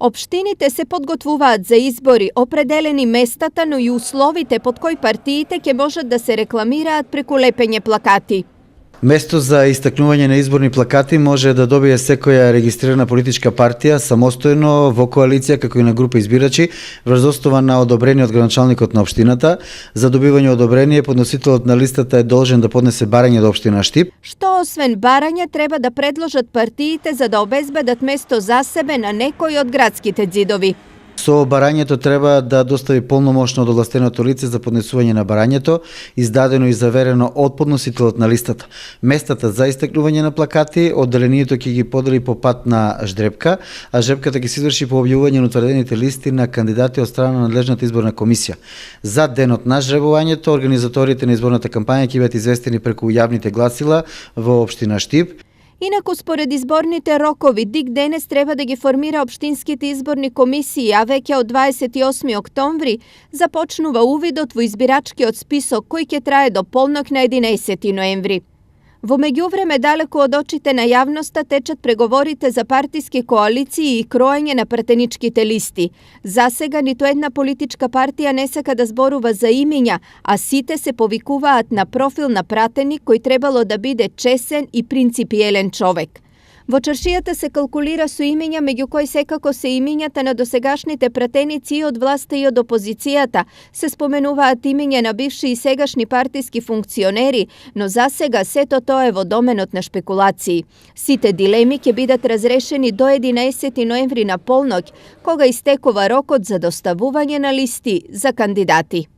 Општините се подготвуваат за избори, определени местата, но и условите под кои партиите ќе можат да се рекламираат преку лепење плакати. Место за истакнување на изборни плакати може да добие секоја регистрирана политичка партија самостојно во коалиција како и на група избирачи врз основа на одобрение од градоначалникот на општината. За добивање одобрение подносителот на листата е должен да поднесе барање до општина Штип. Што освен барање треба да предложат партиите за да обезбедат место за себе на некои од градските ѕидови. Со барањето треба да достави полномошно од овластеното лице за поднесување на барањето, издадено и заверено од подносителот на листата. Местата за истакнување на плакати, одделението ќе ги подели по пат на ждрепка, а ждрепката ќе се изврши по објавување на утврдените листи на кандидати од страна на надлежната изборна комисија. За денот на жребувањето, организаторите на изборната кампања ќе бидат известени преку јавните гласила во општина Штип. Инаку, според изборните рокови, ДИК денес треба да ги формира општинските изборни комисии, а веќе од 28 октомври започнува увидот во избирачкиот список кој ќе трае до полнок на 11 ноември. Во меѓувреме, далеку од очите на јавноста течат преговорите за партиски коалиции и кроење на пратеничките листи. За сега ниту една политичка партија не сака да зборува за имиња, а сите се повикуваат на профил на пратеник кој требало да биде чесен и принципиелен човек. Во чаршијата се калкулира со имиња, меѓу кои секако се имињата на досегашните пратеници и од власта и од опозицијата. Се споменуваат имиња на бивши и сегашни партиски функционери, но за сега сето тоа е во доменот на шпекулации. Сите дилеми ќе бидат разрешени до 11 ноември на полноќ, кога истекува рокот за доставување на листи за кандидати.